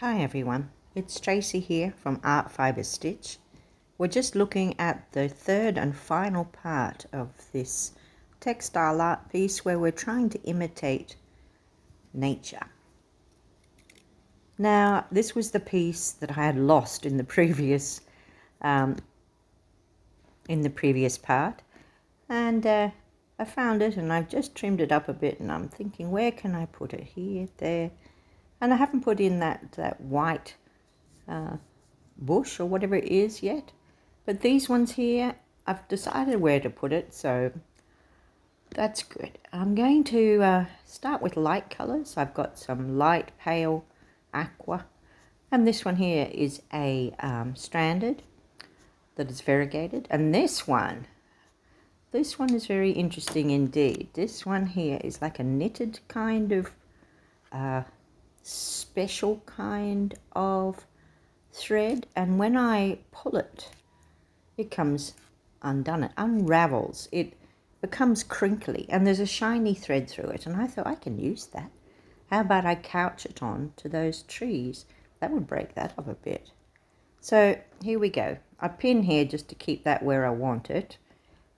Hi everyone, it's Tracy here from Art Fiber Stitch. We're just looking at the third and final part of this textile art piece where we're trying to imitate nature. Now, this was the piece that I had lost in the previous part, and I found it and I've just trimmed it up a bit, and I'm thinking, where can I put it? Here, there, and I haven't put in that white bush or whatever it is yet, but these ones here, I've decided where to put it, so that's good. I'm going to start with light colors. I've got some light pale aqua, and this one here is a stranded that is variegated, and this one is very interesting indeed. This one here is like a knitted kind of special kind of thread, and when I pull it, it comes undone. It unravels. It becomes crinkly, and there's a shiny thread through it, and I thought I can use that. How about I couch it on to those trees? That would break that up a bit. So here we go. I pin here just to keep that where I want it,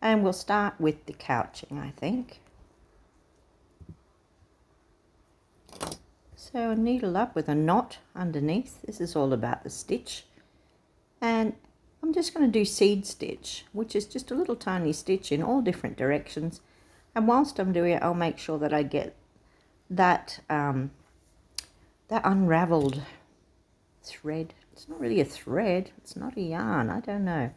and we'll start with the couching, I think. So needle up with a knot underneath. This is all about the stitch, and I'm just going to do seed stitch, which is just a little tiny stitch in all different directions, and whilst I'm doing it, I'll make sure that I get that that unraveled thread. It's not really a thread, it's not a yarn, I don't know.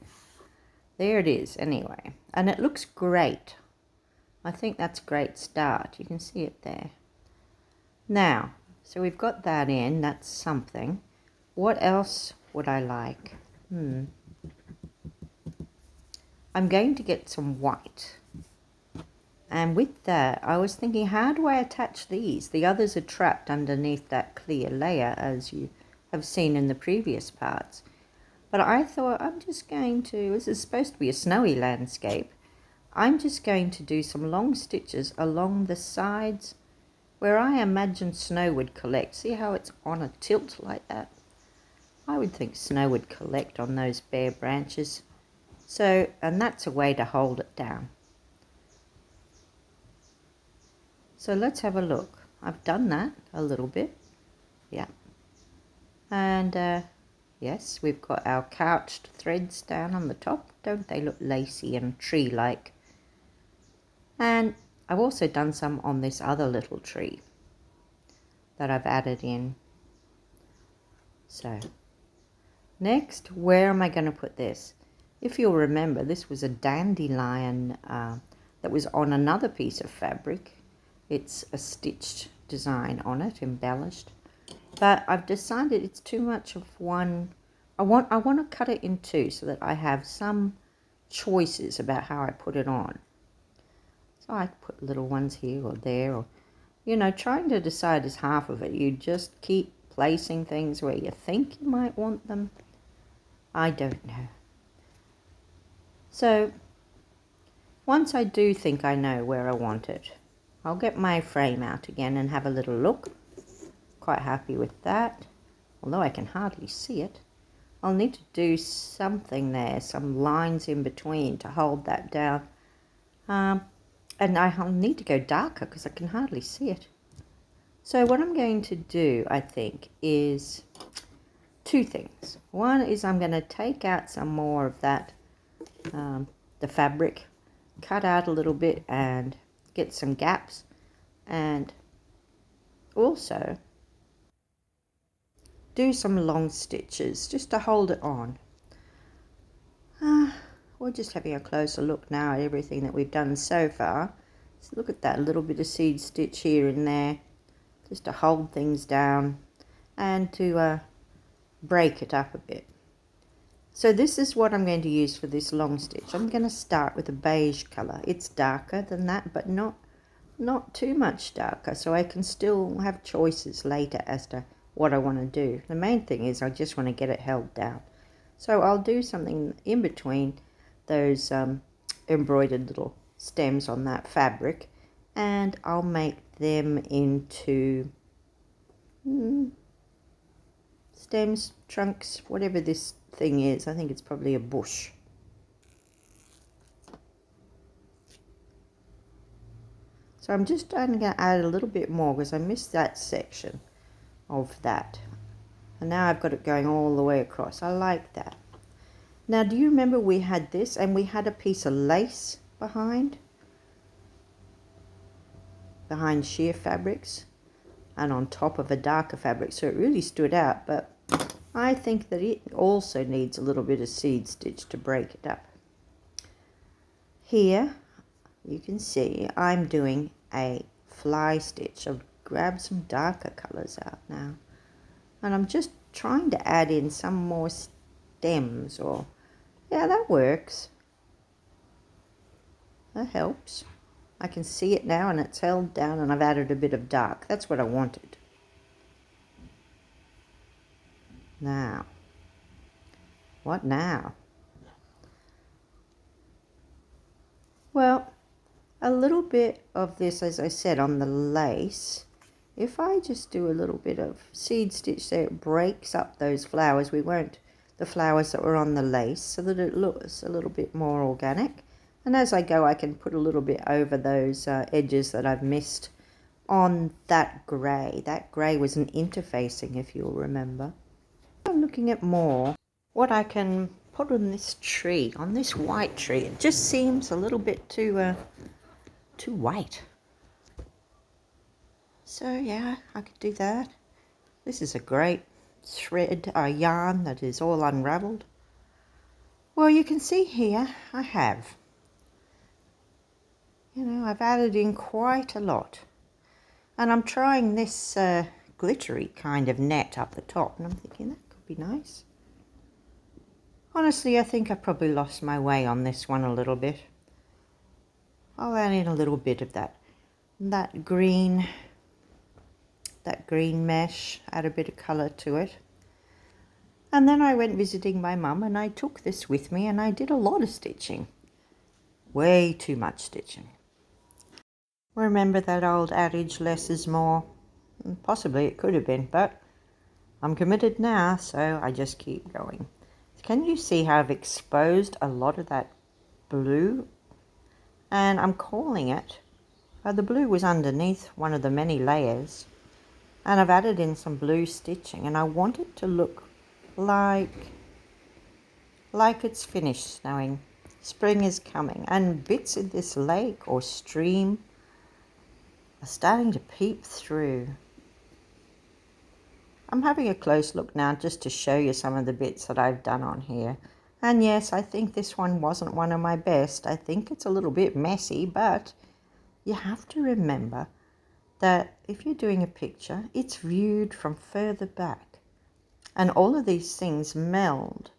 There it is anyway, and it looks great. I think that's a great start. You can see it there. Now, so we've got that in, that's something. What else would I like? I'm going to get some white. And with that, I was thinking, how do I attach these? The others are trapped underneath that clear layer, as you have seen in the previous parts. But I thought, I'm just going to, this is supposed to be a snowy landscape, I'm just going to do some long stitches along the sides where I imagine snow would collect. See how it's on a tilt like that? I would think snow would collect on those bare branches. So, and that's a way to hold it down. So let's have a look. I've done that a little bit. Yeah. And yes, we've got our couched threads down on the top. Don't they look lacy and tree-like? And I've also done some on this other little tree that I've added in. So next, where am I going to put this? If you'll remember, this was a dandelion that was on another piece of fabric. It's a stitched design on it, embellished. But I've decided it's too much of one. I want to cut it in two so that I have some choices about how I put it on. So I put little ones here or there, or, you know, trying to decide is half of it. You just keep placing things where you think you might want them. I don't know. So once I do think I know where I want it, I'll get my frame out again and have a little look. Quite happy with that, although I can hardly see it. I'll need to do something there, some lines in between to hold that down. And I'll need to go darker because I can hardly see it. So what I'm going to do, I think, is two things. One is I'm going to take out some more of that, the fabric, cut out a little bit and get some gaps, and also do some long stitches just to hold it on. We're just having a closer look now at everything that we've done so far. So look at that little bit of seed stitch here and there, just to hold things down and to break it up a bit. So this is what I'm going to use for this long stitch. I'm going to start with a beige colour. It's darker than that, but not too much darker, so I can still have choices later as to what I want to do. The main thing is I just want to get it held down. So I'll do something in between those embroidered little stems on that fabric, and I'll make them into stems, trunks, whatever this thing is. I think it's probably a bush. So I'm just only going to add a little bit more because I missed that section of that. And now I've got it going all the way across. I like that. Now, do you remember we had this and we had a piece of lace behind sheer fabrics and on top of a darker fabric, so it really stood out, but I think that it also needs a little bit of seed stitch to break it up. Here you can see I'm doing a fly stitch. I've grabbed some darker colors out now and I'm just trying to add in some more stems, or yeah, that works. That helps. I can see it now and it's held down and I've added a bit of dark. That's what I wanted. Now, what now? Well, a little bit of this, as I said, on the lace. If I just do a little bit of seed stitch there, it breaks up those flowers. The flowers that were on the lace, so that it looks a little bit more organic. And as I go, I can put a little bit over those edges that I've missed on that grey. That grey was an interfacing, if you'll remember. I'm looking at more what I can put on this tree, on this white tree. It just seems a little bit too white. So yeah, I could do that. This is a great thread, yarn that is all unraveled. Well, you can see here I have. You know, I've added in quite a lot. And I'm trying this glittery kind of net up the top. And I'm thinking that could be nice. Honestly, I think I probably lost my way on this one a little bit. I'll add in a little bit of that green mesh, add a bit of colour to it. And then I went visiting my mum and I took this with me and I did a lot of stitching. Way too much stitching. Remember that old adage, less is more? Possibly it could have been, but I'm committed now, so I just keep going. Can you see how I've exposed a lot of that blue? And I'm calling it, the blue was underneath one of the many layers, and I've added in some blue stitching, and I want it to look like it's finished snowing. Spring is coming, and bits of this lake or stream are starting to peep through. I'm having a close look now just to show you some of the bits that I've done on here. And yes, I think this one wasn't one of my best. I think it's a little bit messy, but you have to remember that if you're doing a picture, it's viewed from further back. And all of these things meld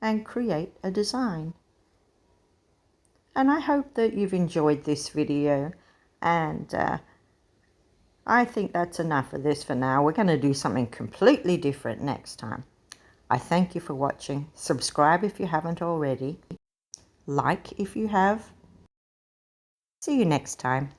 and create a design. And I hope that you've enjoyed this video, and I think that's enough of this for now. We're going to do something completely different next time. I thank you for watching. Subscribe if you haven't already. Like if you have. See you next time.